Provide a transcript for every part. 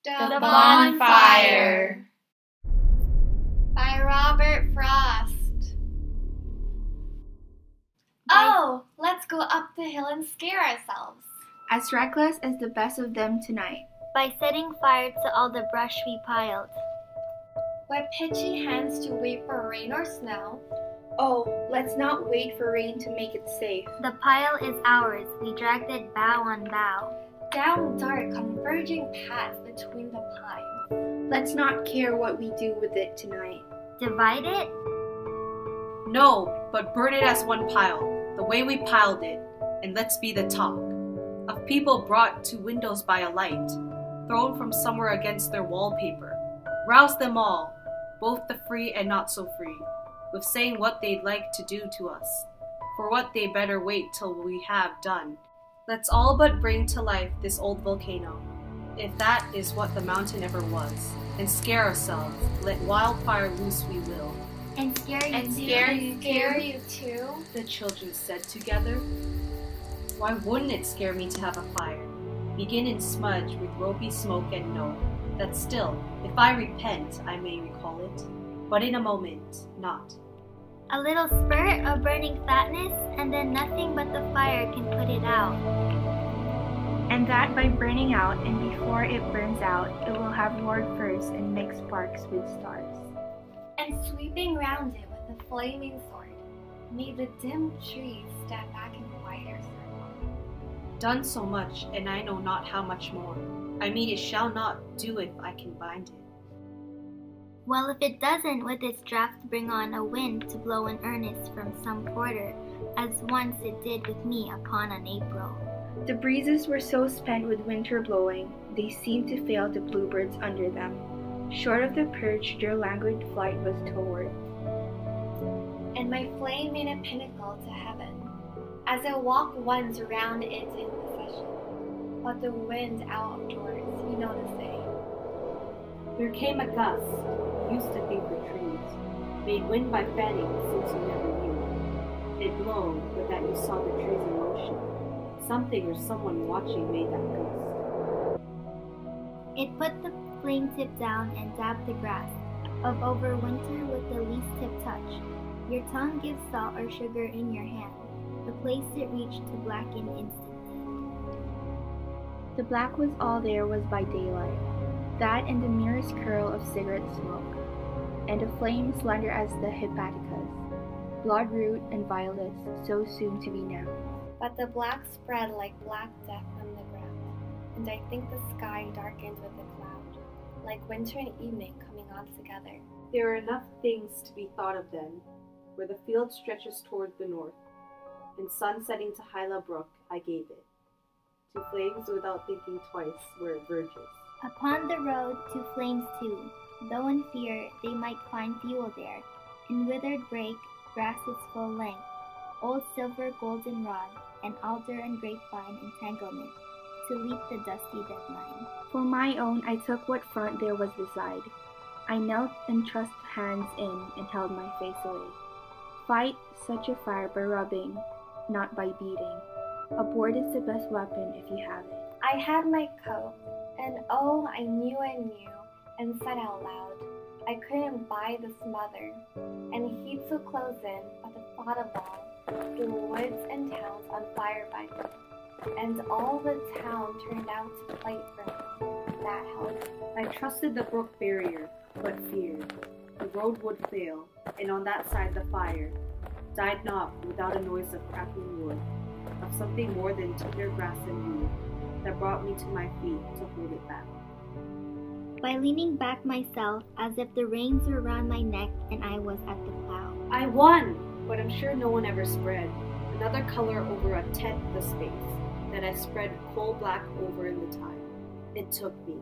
The Bonfire by Robert Frost. Oh, let's go up the hill and scare ourselves. As reckless as the best of them tonight. By setting fire to all the brush we piled. With pitchy hands to wait for rain or snow. Oh, let's not wait for rain to make it safe. The pile is ours, we dragged it bough on bough. Down dark, converging paths between the pines. Let's not care what we do with it tonight. Divide it? No, but burn it as one pile, the way we piled it, and let's be the talk of people brought to windows by a light, thrown from somewhere against their wallpaper. Rouse them all, both the free and not so free, with saying what they'd like to do to us, for what they better wait till we have done. Let's all but bring to life this old volcano, if that is what the mountain ever was, and scare ourselves, let wildfire loose we will. And scare you too? The children said together. Why wouldn't it scare me to have a fire? Begin in smudge with ropey smoke and know that still, if I repent, I may recall it, but in a moment, not. A little spurt of burning fatness, and then nothing but the fire can put it out. And that by burning out, and before it burns out, it will have roared first and mixed sparks with stars. And sweeping round it with a flaming sword, made the dim trees step back in a wider circle. Done so much, and I know not how much more. I mean, it shall not do if I can bind it. Well, if it doesn't with its draft bring on a wind to blow in earnest from some quarter, as once it did with me upon an April. The breezes were so spent with winter blowing, they seemed to fail the bluebirds under them. Short of the perch, their languid flight was toward. And my flame made a pinnacle to heaven, as I walked once around it in procession. But the wind outdoors, you know the saying. There came a gust, you used to think the trees, made wind by fanning since you never knew. It blown, but that you saw the trees in motion. Something or someone watching made that gust. It put the flame tip down and dabbed the grass, of over winter with the least tip touch. Your tongue gives salt or sugar in your hand, the place it reached to blacken instantly. The black was all there was by daylight, that and the merest curl of cigarette smoke, and a flame slender as the hepaticas, bloodroot and violets, so soon to be now. But the black spread like black death from the ground, and I think the sky darkened with a cloud, like winter and evening coming on together. There are enough things to be thought of then, where the field stretches toward the north, and sun setting to Hyla Brook I gave it, to flames without thinking twice where it verges. Upon the road to flames too, though in fear they might find fuel there, in withered brake, grass its full length, old silver golden rod, and alder and grapevine entanglement, to leap the dusty deadline. For my own, I took what front there was beside. I knelt and thrust hands in and held my face away. Fight such a fire by rubbing, not by beating. A board is the best weapon if you have it. I had my coat, and oh, I knew, and said out loud, I couldn't buy the smother, and heat so close in, but the thought of all, the woods and towns on fire by me, and all the town turned out to fight for me, that helped. I trusted the brook barrier, but feared the road would fail, and on that side the fire died not without a noise of crackling wood, of something more than tender grass and weed, that brought me to my feet to hold it back. By leaning back myself as if the reins were round my neck and I was at the plow. I won! But I'm sure no one ever spread another color over a tenth the space that I spread coal black over in the time. It took me.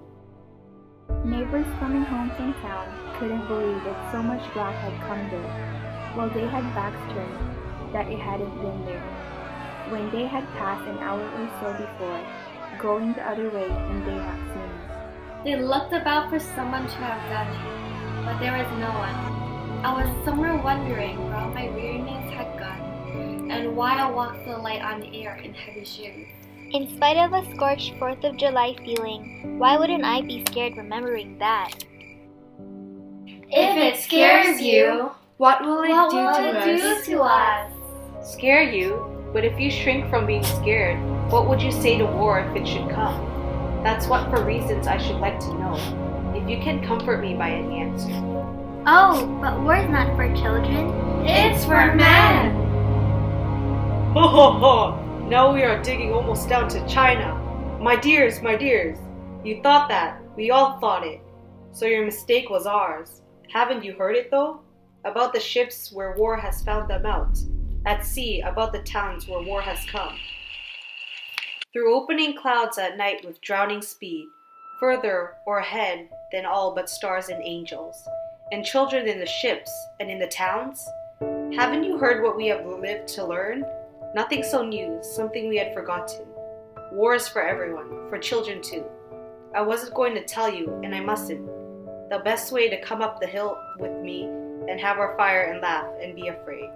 Neighbors coming home from town couldn't believe that so much black had come there, while they had backs turned, that it hadn't been there. When they had passed an hour or so before, going the other way, and they had seen us. They looked about for someone to have done it, but there was no one. I was somewhere wondering where all my weariness had gone, and why I walked so light on air in heavy shoes. In spite of a scorched 4th of July feeling, why wouldn't I be scared remembering that? If it scares you, what will it do what to will us? it do to us? Scare you? But if you shrink from being scared, what would you say to war if it should come? That's what for reasons I should like to know. If you can comfort me by any answer. Oh, but war's not for children. It's for men! Ho ho ho! Now we are digging almost down to China. My dears, you thought that. We all thought it. So your mistake was ours. Haven't you heard it though? About the ships where war has found them out. At sea, about the towns where war has come. Through opening clouds at night with drowning speed, further or ahead than all but stars and angels, and children in the ships and in the towns? Haven't you heard what we have lived to learn? Nothing so new, something we had forgotten. War is for everyone, for children too. I wasn't going to tell you, and I mustn't. The best way to come up the hill with me and have our fire and laugh and be afraid.